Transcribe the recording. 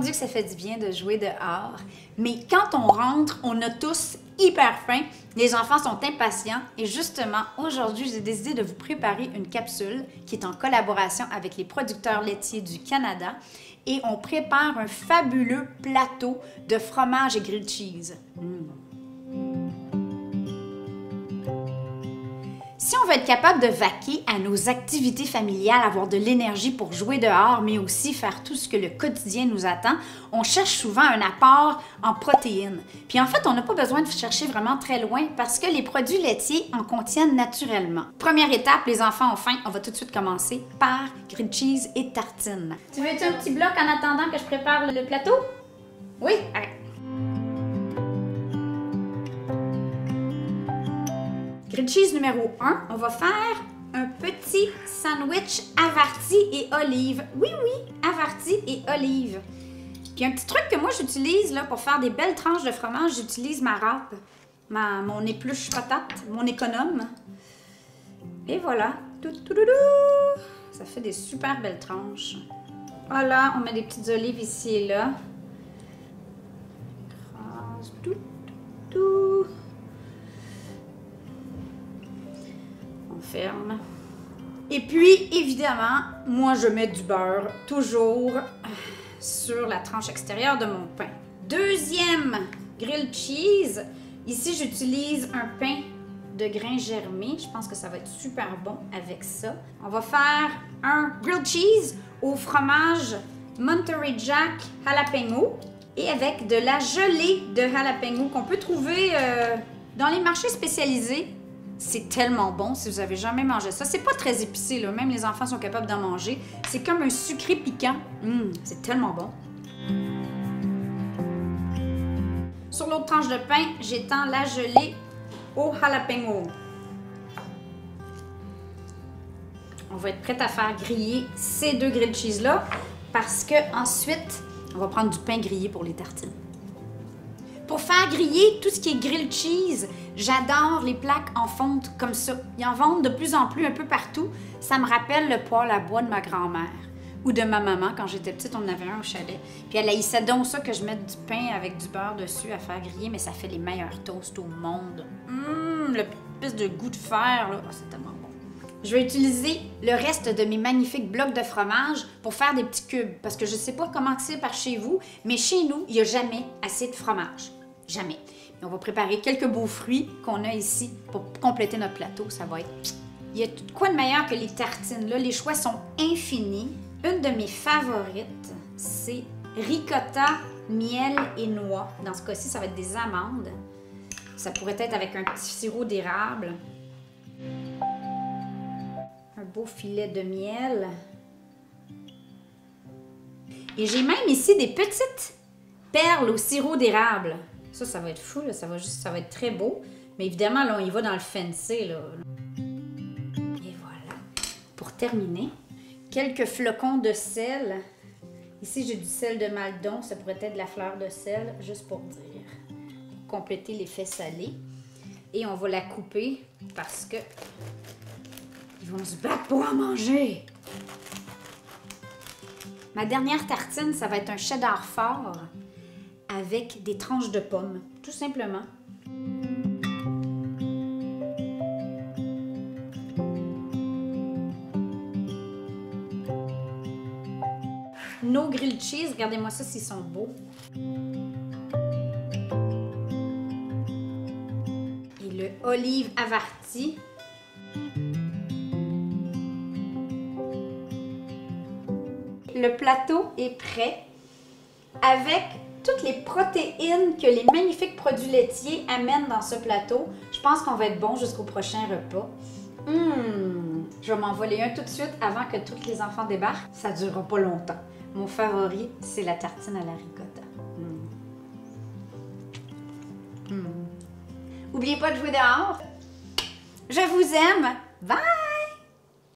Dieu que ça fait du bien de jouer dehors. Mais quand on rentre, on a tous hyper faim. Les enfants sont impatients. Et justement, aujourd'hui, j'ai décidé de vous préparer une capsule qui est en collaboration avec les producteurs laitiers du Canada. Et on prépare un fabuleux plateau de fromage et grilled cheese. Si on veut être capable de vaquer à nos activités familiales, avoir de l'énergie pour jouer dehors, mais aussi faire tout ce que le quotidien nous attend, on cherche souvent un apport en protéines. Puis en fait, on n'a pas besoin de chercher vraiment très loin parce que les produits laitiers en contiennent naturellement. Première étape, les enfants ont faim, on va tout de suite commencer par grilled cheese et tartines. Tu veux-tu un petit bloc en attendant que je prépare le plateau? Oui? Allez. Grilled cheese numéro 1, on va faire un petit sandwich avarti et olive. Oui, avarti et olive. Puis un petit truc que moi j'utilise là pour faire des belles tranches de fromage, j'utilise ma râpe, mon épluche patate, mon économe. Et voilà. Ça fait des super belles tranches. Voilà, on met des petites olives ici et là. Ferme. Et puis, évidemment, moi, je mets du beurre, toujours, sur la tranche extérieure de mon pain. Deuxième grilled cheese. Ici, j'utilise un pain de grains germés. Je pense que ça va être super bon avec ça. On va faire un grilled cheese au fromage Monterey Jack jalapeno et avec de la gelée de jalapeno qu'on peut trouver dans les marchés spécialisés. C'est tellement bon si vous avez jamais mangé ça. C'est pas très épicé, là. Même les enfants sont capables d'en manger. C'est comme un sucré piquant. C'est tellement bon. Sur l'autre tranche de pain, j'étends la gelée au jalapeno. On va être prête à faire griller ces deux grilled cheese-là parce que ensuite, on va prendre du pain grillé pour les tartines. Pour faire griller tout ce qui est grilled cheese, j'adore les plaques en fonte comme ça. Ils en vendent de plus en plus un peu partout. Ça me rappelle le poêle à bois de ma grand-mère ou de ma maman. Quand j'étais petite, on en avait un au chalet. Puis elle haïssait donc ça que je mette du pain avec du beurre dessus à faire griller, mais ça fait les meilleurs toasts au monde. Le espèce de goût de fer, là. Oh, c'est tellement bon. Je vais utiliser le reste de mes magnifiques blocs de fromage pour faire des petits cubes. Parce que je ne sais pas comment c'est par chez vous, mais chez nous, il n'y a jamais assez de fromage. Jamais. Mais on va préparer quelques beaux fruits qu'on a ici pour compléter notre plateau. Ça va être... Il y a quoi de meilleur que les tartines? Là, les choix sont infinis. Une de mes favorites, c'est ricotta, miel et noix. Dans ce cas-ci, ça va être des amandes. Ça pourrait être avec un petit sirop d'érable. Un beau filet de miel. Et j'ai même ici des petites perles au sirop d'érable. Ça va être fou, là. Ça va être très beau. Mais évidemment, là, on y va dans le fancy, là. Et voilà. Pour terminer, quelques flocons de sel. Ici, j'ai du sel de Maldon. Ça pourrait être de la fleur de sel, juste pour dire. Pour compléter l'effet salé. Et on va la couper parce que ils vont se battre pour en manger. Ma dernière tartine, ça va être un cheddar fort avec des tranches de pommes, tout simplement. Nos grilled cheese, regardez-moi ça s'ils sont beaux. Et le olive avarti. Le plateau est prêt avec toutes les protéines que les magnifiques produits laitiers amènent dans ce plateau. Je pense qu'on va être bon jusqu'au prochain repas. Je vais m'en voler un tout de suite avant que tous les enfants débarquent. Ça ne durera pas longtemps. Mon favori, c'est la tartine à la ricotta. N'oubliez pas de jouer dehors. Je vous aime. Bye!